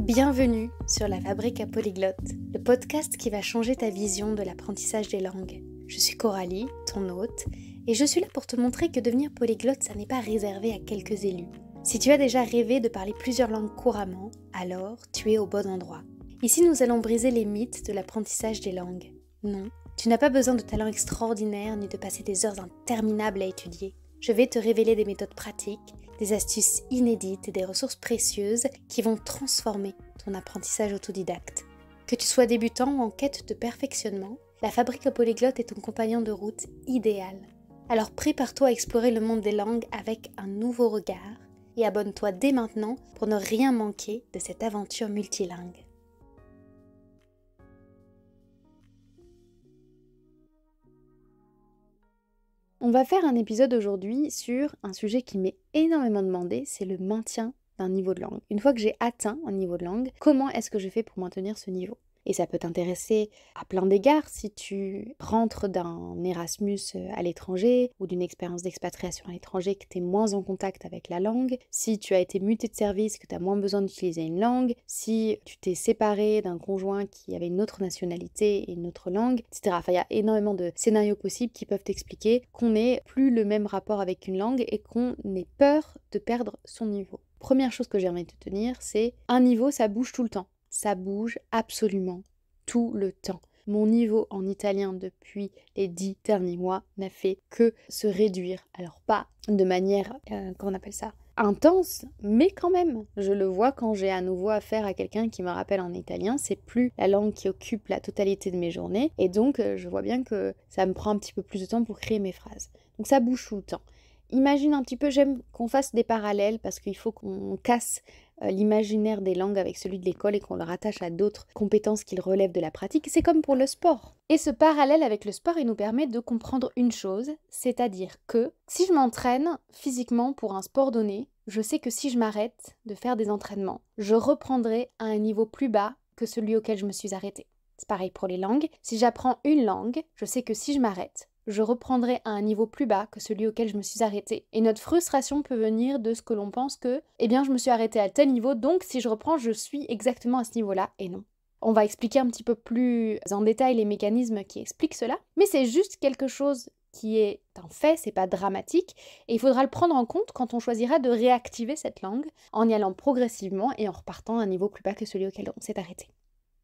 Bienvenue sur La Fabrique à Polyglotte, le podcast qui va changer ta vision de l'apprentissage des langues. Je suis Coralie, ton hôte, et je suis là pour te montrer que devenir polyglotte, ça n'est pas réservé à quelques élus. Si tu as déjà rêvé de parler plusieurs langues couramment, alors tu es au bon endroit. Ici, nous allons briser les mythes de l'apprentissage des langues. Non, tu n'as pas besoin de talent extraordinaire ni de passer des heures interminables à étudier. Je vais te révéler des méthodes pratiques, des astuces inédites et des ressources précieuses qui vont transformer ton apprentissage autodidacte. Que tu sois débutant ou en quête de perfectionnement, la Fabrique à Polyglotte est ton compagnon de route idéal. Alors prépare-toi à explorer le monde des langues avec un nouveau regard et abonne-toi dès maintenant pour ne rien manquer de cette aventure multilingue. On va faire un épisode aujourd'hui sur un sujet qui m'est énormément demandé, c'est le maintien d'un niveau de langue. Une fois que j'ai atteint un niveau de langue, comment est-ce que je fais pour maintenir ce niveau ? Et ça peut t'intéresser à plein d'égards si tu rentres d'un Erasmus à l'étranger ou d'une expérience d'expatriation à l'étranger, que tu es moins en contact avec la langue, si tu as été muté de service, que tu as moins besoin d'utiliser une langue, si tu t'es séparé d'un conjoint qui avait une autre nationalité et une autre langue, etc. Enfin, il y a énormément de scénarios possibles qui peuvent t'expliquer qu'on n'ait plus le même rapport avec une langue et qu'on ait peur de perdre son niveau. Première chose que j'ai envie de te tenir, c'est un niveau, ça bouge tout le temps. Ça bouge absolument tout le temps. Mon niveau en italien depuis les 10 derniers mois n'a fait que se réduire. Alors pas de manière, comment on appelle ça, intense, mais quand même. Je le vois quand j'ai à nouveau affaire à quelqu'un qui me rappelle en italien. C'est plus la langue qui occupe la totalité de mes journées. Et donc je vois bien que ça me prend un petit peu plus de temps pour créer mes phrases. Donc ça bouge tout le temps. Imagine un petit peu, j'aime qu'on fasse des parallèles parce qu'il faut qu'on casse l'imaginaire des langues avec celui de l'école et qu'on le rattache à d'autres compétences qui relèvent de la pratique. C'est comme pour le sport. Et ce parallèle avec le sport, il nous permet de comprendre une chose, c'est-à-dire que si je m'entraîne physiquement pour un sport donné, je sais que si je m'arrête de faire des entraînements, je reprendrai à un niveau plus bas que celui auquel je me suis arrêtée. C'est pareil pour les langues. Si j'apprends une langue, je sais que si je m'arrête, je reprendrai à un niveau plus bas que celui auquel je me suis arrêtée. Et notre frustration peut venir de ce que l'on pense que, je me suis arrêtée à tel niveau, donc si je reprends, je suis exactement à ce niveau-là, et non. On va expliquer un petit peu plus en détail les mécanismes qui expliquent cela, mais c'est juste quelque chose qui est un fait, c'est pas dramatique, et il faudra le prendre en compte quand on choisira de réactiver cette langue, en y allant progressivement et en repartant à un niveau plus bas que celui auquel on s'est arrêté.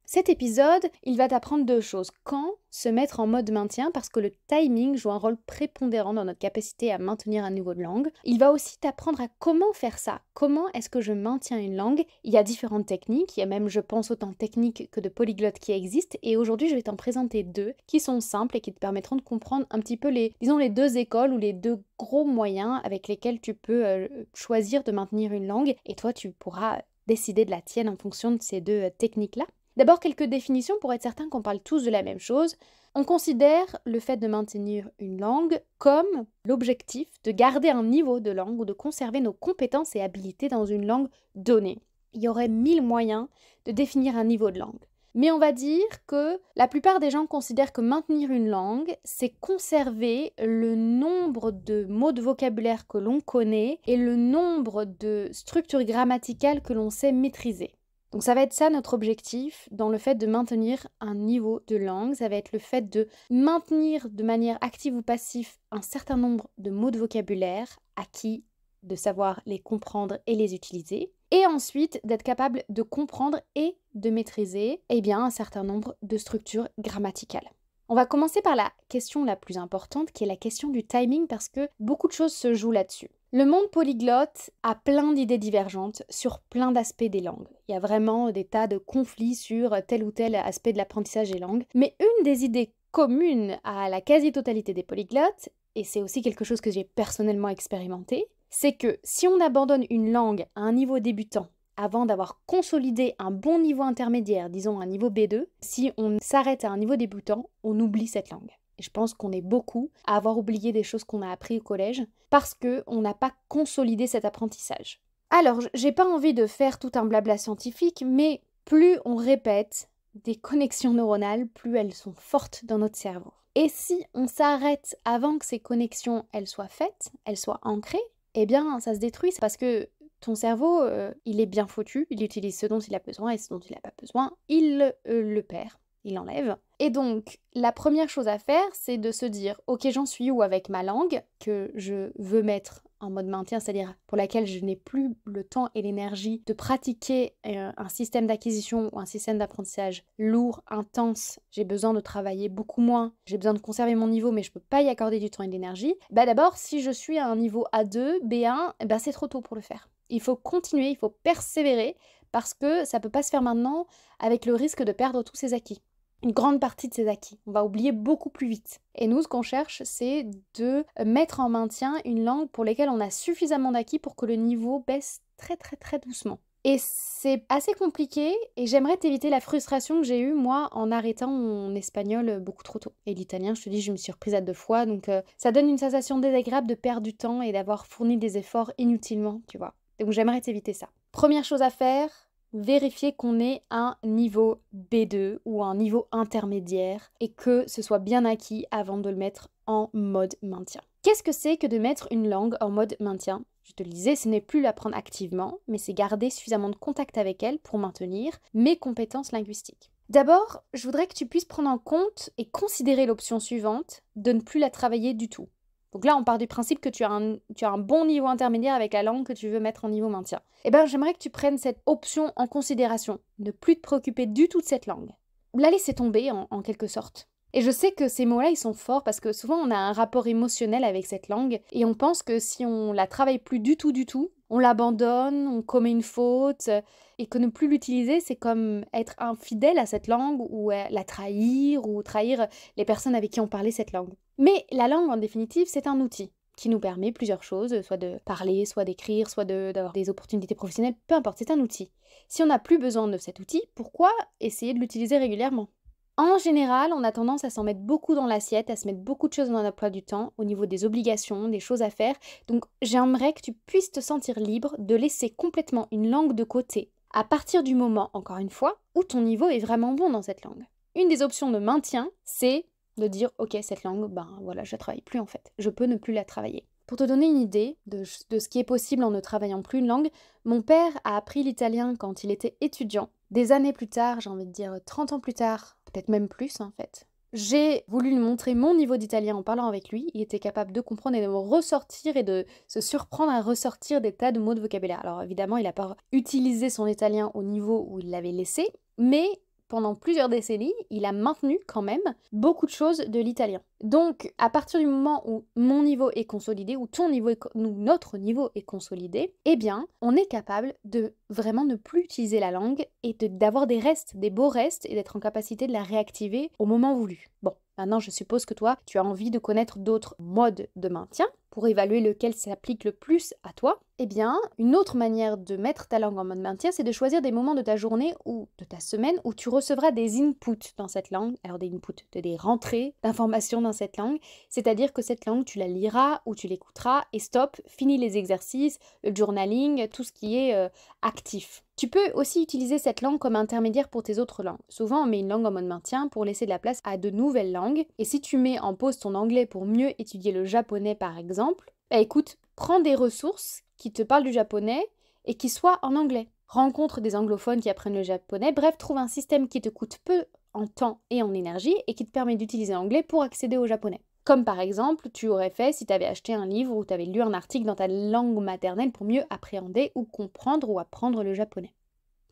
Cet épisode, il va t'apprendre deux choses. Quand se mettre en mode maintien, parce que le timing joue un rôle prépondérant dans notre capacité à maintenir un niveau de langue. Il va aussi t'apprendre à comment faire ça. Comment est-ce que je maintiens une langue ? Il y a différentes techniques, il y a même, je pense, autant de techniques que de polyglottes qui existent. Et aujourd'hui, je vais t'en présenter deux qui sont simples et qui te permettront de comprendre un petit peu les deux écoles ou les deux gros moyens avec lesquels tu peux choisir de maintenir une langue. Et toi, tu pourras décider de la tienne en fonction de ces deux techniques-là. D'abord, quelques définitions pour être certain qu'on parle tous de la même chose. On considère le fait de maintenir une langue comme l'objectif de garder un niveau de langue ou de conserver nos compétences et habilités dans une langue donnée. Il y aurait 1000 moyens de définir un niveau de langue. Mais on va dire que la plupart des gens considèrent que maintenir une langue, c'est conserver le nombre de mots de vocabulaire que l'on connaît et le nombre de structures grammaticales que l'on sait maîtriser. Donc ça va être ça notre objectif dans le fait de maintenir un niveau de langue, ça va être le fait de maintenir de manière active ou passive un certain nombre de mots de vocabulaire acquis, de savoir les comprendre et les utiliser, et ensuite d'être capable de comprendre et de maîtriser un certain nombre de structures grammaticales. On va commencer par la question la plus importante qui est la question du timing parce que beaucoup de choses se jouent là-dessus. Le monde polyglotte a plein d'idées divergentes sur plein d'aspects des langues. Il y a vraiment des tas de conflits sur tel ou tel aspect de l'apprentissage des langues. Mais une des idées communes à la quasi-totalité des polyglottes, et c'est aussi quelque chose que j'ai personnellement expérimenté, c'est que si on abandonne une langue à un niveau débutant avant d'avoir consolidé un bon niveau intermédiaire, disons un niveau B2, si on s'arrête à un niveau débutant, on oublie cette langue. Et je pense qu'on est beaucoup à avoir oublié des choses qu'on a appris au collège parce qu'on n'a pas consolidé cet apprentissage. Alors, j'ai pas envie de faire tout un blabla scientifique, mais plus on répète des connexions neuronales, plus elles sont fortes dans notre cerveau. Et si on s'arrête avant que ces connexions elles soient faites, elles soient ancrées, ça se détruit parce que ton cerveau, il est bien foutu, il utilise ce dont il a besoin et ce dont il n'a pas besoin, il le perd, il l'enlève. Et donc, la première chose à faire, c'est de se dire, ok, j'en suis où avec ma langue que je veux mettre en mode maintien, c'est-à-dire pour laquelle je n'ai plus le temps et l'énergie de pratiquer un système d'acquisition ou un système d'apprentissage lourd, intense, j'ai besoin de travailler beaucoup moins, j'ai besoin de conserver mon niveau mais je ne peux pas y accorder du temps et de l'énergie. D'abord, si je suis à un niveau A2, B1, c'est trop tôt pour le faire. Il faut continuer, il faut persévérer parce que ça ne peut pas se faire maintenant avec le risque de perdre tous ses acquis. Une grande partie de ses acquis. On va oublier beaucoup plus vite. Et nous, ce qu'on cherche, c'est de mettre en maintien une langue pour laquelle on a suffisamment d'acquis pour que le niveau baisse très très très doucement. Et c'est assez compliqué et j'aimerais t'éviter la frustration que j'ai eue moi en arrêtant mon espagnol beaucoup trop tôt. Et l'italien, je te dis, je me suis reprise à 2 fois, donc ça donne une sensation désagréable de perdre du temps et d'avoir fourni des efforts inutilement, tu vois. Donc j'aimerais t'éviter ça. Première chose à faire, vérifier qu'on ait un niveau B2 ou un niveau intermédiaire et que ce soit bien acquis avant de le mettre en mode maintien. Qu'est-ce que c'est que de mettre une langue en mode maintien? Je te le disais, ce n'est plus l'apprendre activement, mais c'est garder suffisamment de contact avec elle pour maintenir mes compétences linguistiques. D'abord, je voudrais que tu puisses prendre en compte et considérer l'option suivante de ne plus la travailler du tout. Donc là, on part du principe que tu as un bon niveau intermédiaire avec la langue que tu veux mettre en niveau maintien. J'aimerais que tu prennes cette option en considération. Ne plus te préoccuper du tout de cette langue. La laisser tomber en quelque sorte. Et je sais que ces mots-là, ils sont forts parce que souvent, on a un rapport émotionnel avec cette langue et on pense que si on la travaille plus du tout, on l'abandonne, on commet une faute et que ne plus l'utiliser, c'est comme être infidèle à cette langue ou la trahir ou trahir les personnes avec qui on parlait cette langue. Mais la langue, en définitive, c'est un outil qui nous permet plusieurs choses, soit de parler, soit d'écrire, soit d'avoir des opportunités professionnelles, peu importe, c'est un outil. Si on n'a plus besoin de cet outil, pourquoi essayer de l'utiliser régulièrement ? En général, on a tendance à s'en mettre beaucoup dans l'assiette, à se mettre beaucoup de choses dans notre emploi du temps, au niveau des obligations, des choses à faire. Donc j'aimerais que tu puisses te sentir libre de laisser complètement une langue de côté, à partir du moment, encore une fois, où ton niveau est vraiment bon dans cette langue. Une des options de maintien, c'est de dire « Ok, cette langue, voilà, je la travaille plus en fait. Je peux ne plus la travailler. » Pour te donner une idée de ce qui est possible en ne travaillant plus une langue, mon père a appris l'italien quand il était étudiant. Des années plus tard, j'ai envie de dire 30 ans plus tard, peut-être même plus en fait. J'ai voulu lui montrer mon niveau d'italien en parlant avec lui. Il était capable de comprendre et de me ressortir et de se surprendre à ressortir des tas de mots de vocabulaire. Alors évidemment, il n'a pas utilisé son italien au niveau où il l'avait laissé, mais pendant plusieurs décennies, il a maintenu quand même beaucoup de choses de l'italien. Donc, à partir du moment où mon niveau est consolidé, ou notre niveau est consolidé, on est capable de vraiment ne plus utiliser la langue et d'avoir des restes, des beaux restes, et d'être en capacité de la réactiver au moment voulu. Bon, maintenant, je suppose que toi, tu as envie de connaître d'autres modes de maintien pour évaluer lequel s'applique le plus à toi. Une autre manière de mettre ta langue en mode maintien, c'est de choisir des moments de ta journée ou de ta semaine où tu recevras des inputs dans cette langue. Alors des inputs, des rentrées d'informations dans cette langue. C'est-à-dire que cette langue, tu la liras ou tu l'écouteras et stop, fini les exercices, le journaling, tout ce qui est actif. Tu peux aussi utiliser cette langue comme intermédiaire pour tes autres langues. Souvent, on met une langue en mode maintien pour laisser de la place à de nouvelles langues. Et si tu mets en pause ton anglais pour mieux étudier le japonais, par exemple, écoute, prends des ressources qui te parlent du japonais et qui soient en anglais. Rencontre des anglophones qui apprennent le japonais. Bref, trouve un système qui te coûte peu en temps et en énergie et qui te permet d'utiliser l'anglais pour accéder au japonais. Comme par exemple, tu aurais fait si tu avais acheté un livre ou tu avais lu un article dans ta langue maternelle pour mieux appréhender ou comprendre ou apprendre le japonais.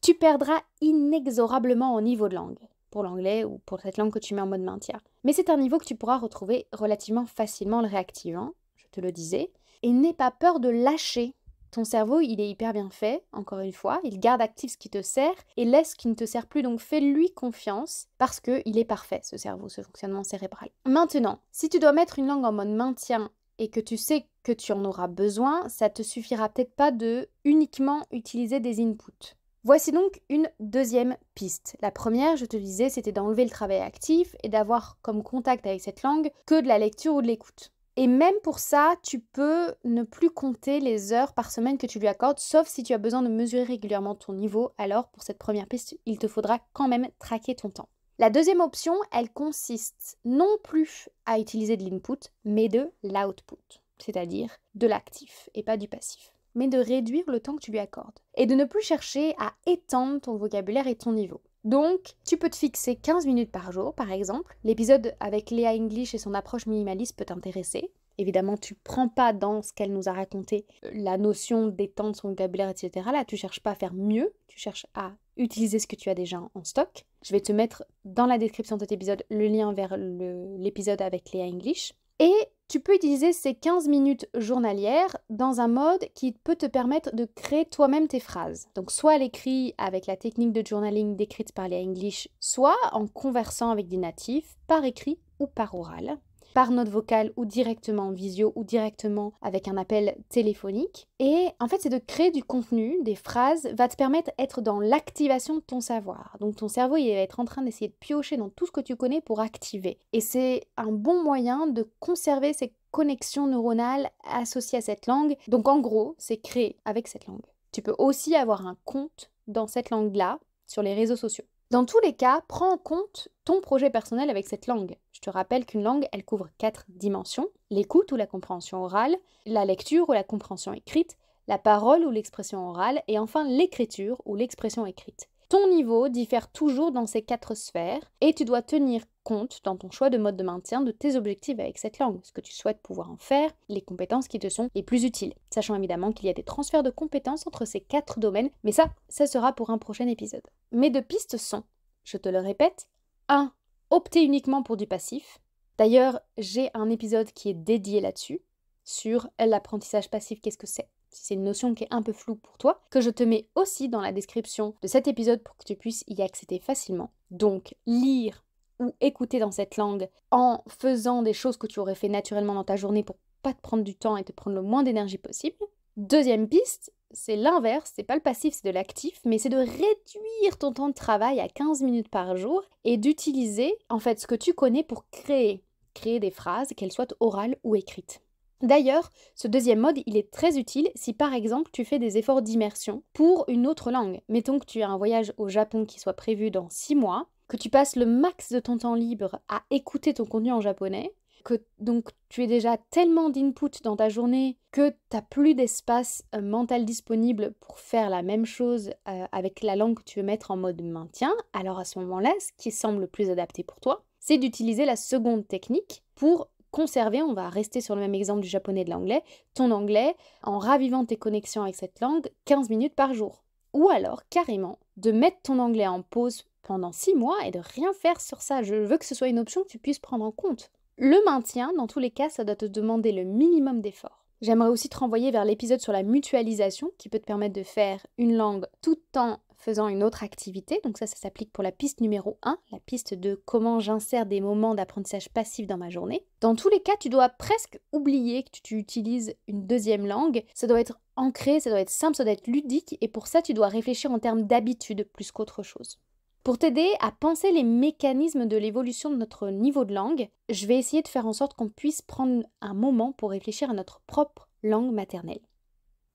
Tu perdras inexorablement en niveau de langue, pour l'anglais ou pour cette langue que tu mets en mode maintien. Mais c'est un niveau que tu pourras retrouver relativement facilement en le réactivant, je te le disais. Et n'aie pas peur de lâcher. Ton cerveau, il est hyper bien fait, encore une fois, il garde actif ce qui te sert et laisse ce qui ne te sert plus, donc fais-lui confiance parce qu'il est parfait, ce cerveau, ce fonctionnement cérébral. Maintenant, si tu dois mettre une langue en mode maintien et que tu sais que tu en auras besoin, ça te suffira peut-être pas de uniquement utiliser des inputs. Voici donc une deuxième piste. La première, je te disais, c'était d'enlever le travail actif et d'avoir comme contact avec cette langue que de la lecture ou de l'écoute. Et même pour ça, tu peux ne plus compter les heures par semaine que tu lui accordes, sauf si tu as besoin de mesurer régulièrement ton niveau. Alors, pour cette première piste, il te faudra quand même traquer ton temps. La deuxième option, elle consiste non plus à utiliser de l'input, mais de l'output, c'est-à-dire de l'actif et pas du passif. mais de réduire le temps que tu lui accordes. Et de ne plus chercher à étendre ton vocabulaire et ton niveau. Donc, tu peux te fixer 15 minutes par jour, par exemple. L'épisode avec Léa English et son approche minimaliste peut t'intéresser. Évidemment, tu prends pas dans ce qu'elle nous a raconté la notion d'étendre son vocabulaire, etc. Là, tu cherches pas à faire mieux, tu cherches à utiliser ce que tu as déjà en stock. Je vais te mettre dans la description de cet épisode le lien vers l'épisode avec Léa English. Et tu peux utiliser ces 15 minutes journalières dans un mode qui peut te permettre de créer toi-même tes phrases. Donc soit à l'écrit avec la technique de journaling décrite par Léa English, soit en conversant avec des natifs, par écrit ou par oral, par note vocale ou directement en visio ou directement avec un appel téléphonique. Et en fait, c'est de créer du contenu, des phrases, va te permettre d'être dans l'activation de ton savoir. Donc ton cerveau, il va être en train d'essayer de piocher dans tout ce que tu connais pour activer. Et c'est un bon moyen de conserver ces connexions neuronales associées à cette langue. Donc en gros, c'est créer avec cette langue. Tu peux aussi avoir un compte dans cette langue-là sur les réseaux sociaux. Dans tous les cas, prends en compte ton projet personnel avec cette langue. Je te rappelle qu'une langue, elle couvre 4 dimensions: l'écoute ou la compréhension orale, la lecture ou la compréhension écrite, la parole ou l'expression orale, et enfin l'écriture ou l'expression écrite. Ton niveau diffère toujours dans ces 4 sphères et tu dois tenir compte dans ton choix de mode de maintien de tes objectifs avec cette langue, ce que tu souhaites pouvoir en faire, les compétences qui te sont les plus utiles, sachant évidemment qu'il y a des transferts de compétences entre ces 4 domaines, mais ça sera pour un prochain épisode. Mes 2 pistes sont, je te le répète, 1. Opter uniquement pour du passif. D'ailleurs, j'ai un épisode qui est dédié là-dessus, sur l'apprentissage passif, qu'est-ce que c'est ? Si c'est une notion qui est un peu floue pour toi, que je te mets aussi dans la description de cet épisode pour que tu puisses y accéder facilement. Donc, lire ou écouter dans cette langue en faisant des choses que tu aurais fait naturellement dans ta journée pour pas te prendre du temps et te prendre le moins d'énergie possible. Deuxième piste, c'est l'inverse, c'est pas le passif, c'est de l'actif, mais c'est de réduire ton temps de travail à 15 minutes par jour et d'utiliser en fait ce que tu connais pour créer des phrases, qu'elles soient orales ou écrites. D'ailleurs, ce deuxième mode, il est très utile si par exemple tu fais des efforts d'immersion pour une autre langue. Mettons que tu as un voyage au Japon qui soit prévu dans 6 mois, que tu passes le max de ton temps libre à écouter ton contenu en japonais, que donc tu es déjà tellement d'input dans ta journée que tu n'as plus d'espace mental disponible pour faire la même chose avec la langue que tu veux mettre en mode maintien, alors à ce moment-là, ce qui semble le plus adapté pour toi, c'est d'utiliser la seconde technique pour conserver, on va rester sur le même exemple du japonais et de l'anglais, ton anglais en ravivant tes connexions avec cette langue 15 minutes par jour. Ou alors, carrément, de mettre ton anglais en pause pendant 6 mois et de rien faire sur ça. Je veux que ce soit une option que tu puisses prendre en compte. Le maintien, dans tous les cas, ça doit te demander le minimum d'effort. J'aimerais aussi te renvoyer vers l'épisode sur la mutualisation qui peut te permettre de faire une langue tout en faisant une autre activité. Donc ça s'applique pour la piste numéro 1, la piste de comment j'insère des moments d'apprentissage passif dans ma journée. Dans tous les cas, tu dois presque oublier que tu utilises une deuxième langue. Ça doit être ancré, ça doit être simple, ça doit être ludique et pour ça, tu dois réfléchir en termes d'habitude plus qu'autre chose. Pour t'aider à penser les mécanismes de l'évolution de notre niveau de langue, je vais essayer de faire en sorte qu'on puisse prendre un moment pour réfléchir à notre propre langue maternelle.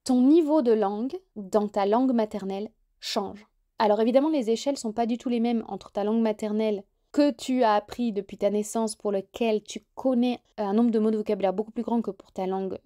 Ton niveau de langue dans ta langue maternelle change. Alors évidemment, les échelles ne sont pas du tout les mêmes entre ta langue maternelle que tu as appris depuis ta naissance, pour lequel tu connais un nombre de mots de vocabulaire beaucoup plus grand que pour tes langues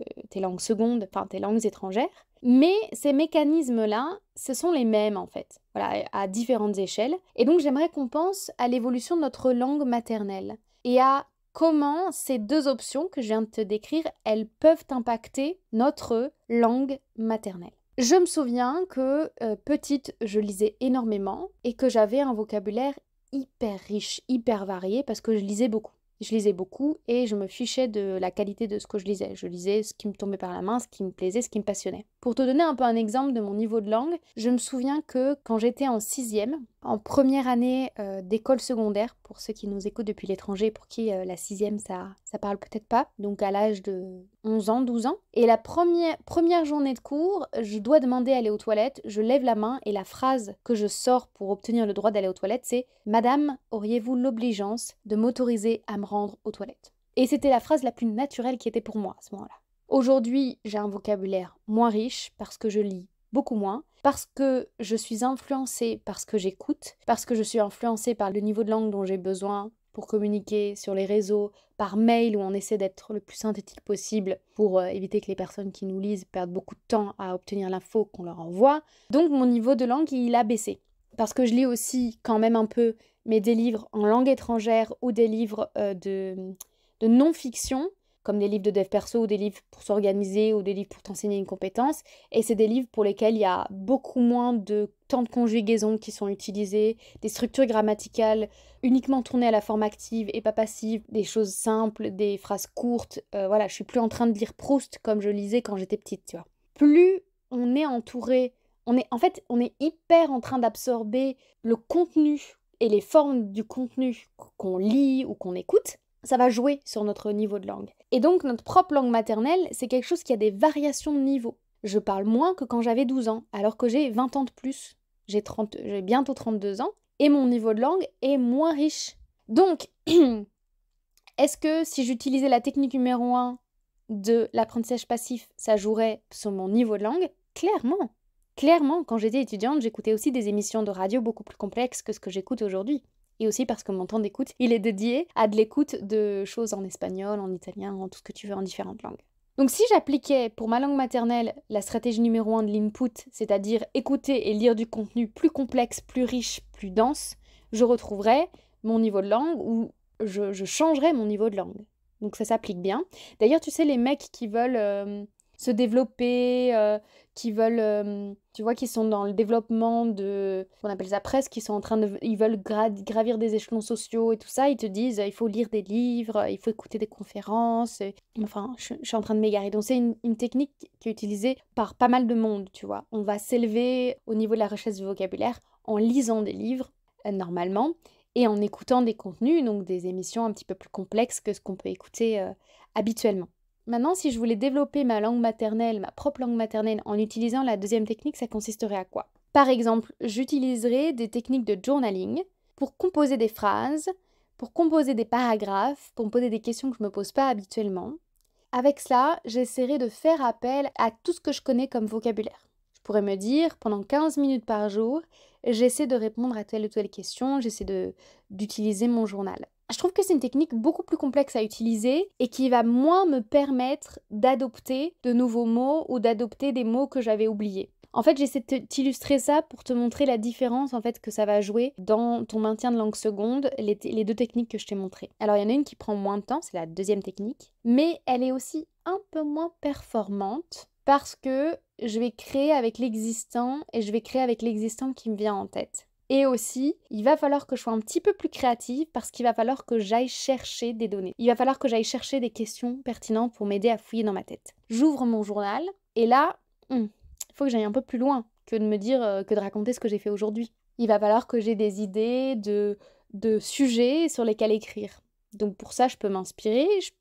secondes, enfin tes langues étrangères. Mais ces mécanismes-là, ce sont les mêmes en fait, voilà, à différentes échelles. Et donc j'aimerais qu'on pense à l'évolution de notre langue maternelle et à comment ces 2 options que je viens de te décrire, elles peuvent impacter notre langue maternelle. Je me souviens que petite, je lisais énormément et que j'avais un vocabulaire hyper riche, hyper varié parce que je lisais beaucoup. Je lisais beaucoup et je me fichais de la qualité de ce que je lisais. Je lisais ce qui me tombait par la main, ce qui me plaisait, ce qui me passionnait. Pour te donner un peu un exemple de mon niveau de langue, je me souviens que quand j'étais en 6e, en première année d'école secondaire, pour ceux qui nous écoutent depuis l'étranger, pour qui la 6e ça parle peut-être pas, donc à l'âge de 11 ans, 12 ans, et la première journée de cours, je dois demander à aller aux toilettes, je lève la main et la phrase que je sors pour obtenir le droit d'aller aux toilettes, c'est « Madame, auriez-vous l'obligeance de m'autoriser à me rendre aux toilettes ?» Et c'était la phrase la plus naturelle qui était pour moi à ce moment-là. Aujourd'hui, j'ai un vocabulaire moins riche parce que je lis beaucoup moins, parce que je suis influencée par ce que j'écoute, parce que je suis influencée par le niveau de langue dont j'ai besoin pour communiquer sur les réseaux, par mail où on essaie d'être le plus synthétique possible pour éviter que les personnes qui nous lisent perdent beaucoup de temps à obtenir l'info qu'on leur envoie. Donc mon niveau de langue, il a baissé. Parce que je lis aussi quand même un peu, mais des livres en langue étrangère ou des livres de non-fiction, comme des livres de dev perso ou des livres pour s'organiser ou des livres pour t'enseigner une compétence. Et c'est des livres pour lesquels il y a beaucoup moins de temps de conjugaison qui sont utilisés, des structures grammaticales uniquement tournées à la forme active et pas passive, des choses simples, des phrases courtes. Voilà, je suis plus en train de lire Proust comme je lisais quand j'étais petite, tu vois. Plus on est entouré, on est hyper en train d'absorber le contenu et les formes du contenu qu'on lit ou qu'on écoute, ça va jouer sur notre niveau de langue. Et donc notre propre langue maternelle, c'est quelque chose qui a des variations de niveau. Je parle moins que quand j'avais 12 ans, alors que j'ai 20 ans de plus. J'ai bientôt 32 ans, et mon niveau de langue est moins riche. Donc, est-ce que si j'utilisais la technique numéro 1 de l'apprentissage passif, ça jouerait sur mon niveau de langue? Clairement. Clairement, quand j'étais étudiante, j'écoutais aussi des émissions de radio beaucoup plus complexes que ce que j'écoute aujourd'hui. Et aussi parce que mon temps d'écoute, il est dédié à de l'écoute de choses en espagnol, en italien, en tout ce que tu veux, en différentes langues. Donc si j'appliquais pour ma langue maternelle la stratégie numéro 1 de l'input, c'est-à-dire écouter et lire du contenu plus complexe, plus riche, plus dense, je retrouverais mon niveau de langue ou je changerais mon niveau de langue. Donc ça s'applique bien. D'ailleurs, tu sais, les mecs qui veulent se développer, qui veulent, tu vois, qui sont dans le développement de, on appelle ça presque, ils veulent gravir des échelons sociaux et tout ça, ils te disent, il faut lire des livres, il faut écouter des conférences, enfin, je suis en train de m'égarer. Donc c'est une technique qui est utilisée par pas mal de monde, tu vois. On va s'élever au niveau de la recherche du vocabulaire en lisant des livres, normalement, et en écoutant des contenus, donc des émissions un petit peu plus complexes que ce qu'on peut écouter habituellement. Maintenant, si je voulais développer ma langue maternelle, ma propre langue maternelle, en utilisant la deuxième technique, ça consisterait à quoi? Par exemple, j'utiliserais des techniques de journaling pour composer des phrases, pour composer des paragraphes, pour me poser des questions que je ne me pose pas habituellement. Avec cela, j'essaierai de faire appel à tout ce que je connais comme vocabulaire. Je pourrais me dire, pendant 15 minutes par jour, j'essaie de répondre à telle ou telle question, j'essaie d'utiliser mon journal. Je trouve que c'est une technique beaucoup plus complexe à utiliser et qui va moins me permettre d'adopter de nouveaux mots ou d'adopter des mots que j'avais oubliés. En fait, j'essaie de t'illustrer ça pour te montrer la différence en fait que ça va jouer dans ton maintien de langue seconde, les deux techniques que je t'ai montrées. Alors, il y en a une qui prend moins de temps, c'est la deuxième technique, mais elle est aussi un peu moins performante parce que je vais créer avec l'existant et je vais créer avec l'existant qui me vient en tête. Et aussi, il va falloir que je sois un petit peu plus créative parce qu'il va falloir que j'aille chercher des données. Il va falloir que j'aille chercher des questions pertinentes pour m'aider à fouiller dans ma tête. J'ouvre mon journal et là, il faut que j'aille un peu plus loin que de me dire, que de raconter ce que j'ai fait aujourd'hui. Il va falloir que j'ai des idées de sujets sur lesquels écrire. Donc pour ça, je peux m'inspirer, je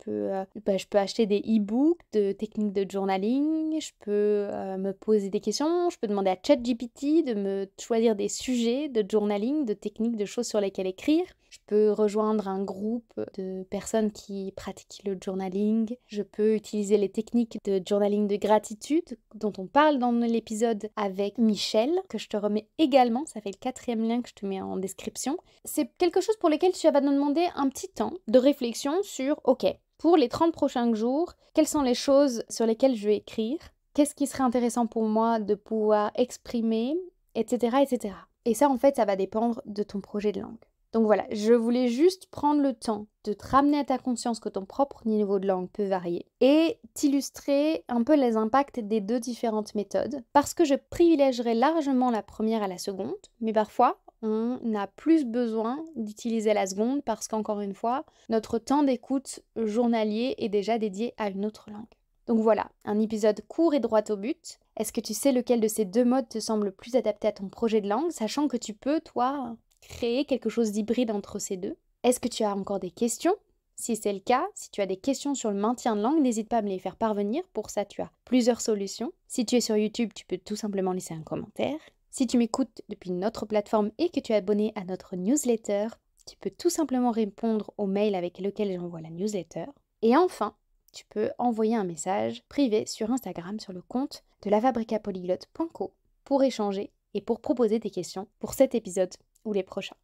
peux acheter des e-books de techniques de journaling, je peux me poser des questions, je peux demander à ChatGPT de me choisir des sujets de journaling, de techniques, de choses sur lesquelles écrire. Je peux rejoindre un groupe de personnes qui pratiquent le journaling. Je peux utiliser les techniques de journaling de gratitude dont on parle dans l'épisode avec Michel, que je te remets également. Ça fait le 4e lien que je te mets en description. C'est quelque chose pour lequel tu vas te demander un petit temps de réflexion sur, ok, pour les 30 prochains jours, quelles sont les choses sur lesquelles je vais écrire? Qu'est-ce qui serait intéressant pour moi de pouvoir exprimer, etc., etc. Et ça, en fait, ça va dépendre de ton projet de langue. Donc voilà, je voulais juste prendre le temps de te ramener à ta conscience que ton propre niveau de langue peut varier et t'illustrer un peu les impacts des deux différentes méthodes parce que je privilégierais largement la première à la seconde, mais parfois on a plus besoin d'utiliser la seconde parce qu'encore une fois, notre temps d'écoute journalier est déjà dédié à une autre langue. Donc voilà, un épisode court et droit au but. Est-ce que tu sais lequel de ces deux modes te semble le plus adapté à ton projet de langue, sachant que tu peux, toi, créer quelque chose d'hybride entre ces deux? Est-ce que tu as encore des questions? Si c'est le cas, si tu as des questions sur le maintien de langue, n'hésite pas à me les faire parvenir. Pour ça, tu as plusieurs solutions. Si tu es sur YouTube, tu peux tout simplement laisser un commentaire. Si tu m'écoutes depuis notre plateforme et que tu es abonné à notre newsletter, tu peux tout simplement répondre au mail avec lequel j'envoie la newsletter. Et enfin, tu peux envoyer un message privé sur Instagram sur le compte de lafabricapolyglotte.co pour échanger et pour proposer des questions pour cet épisode ou les prochains.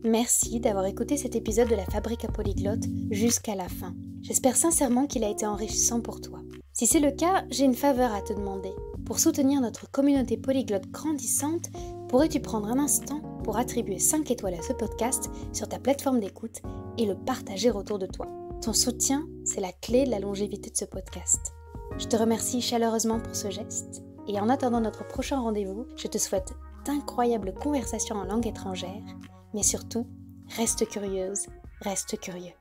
merci d'avoir écouté cet épisode de la Fabrique à Polyglotte jusqu'à la fin. J'espère sincèrement qu'il a été enrichissant pour toi. Si c'est le cas, j'ai une faveur à te demander. Pour soutenir notre communauté polyglotte grandissante, pourrais-tu prendre un instant pour attribuer 5 étoiles à ce podcast sur ta plateforme d'écoute et le partager autour de toi? Ton soutien, c'est la clé de la longévité de ce podcast. Je te remercie chaleureusement pour ce geste et en attendant notre prochain rendez-vous, je te souhaite d'incroyables conversations en langue étrangère, mais surtout, reste curieuse, reste curieux.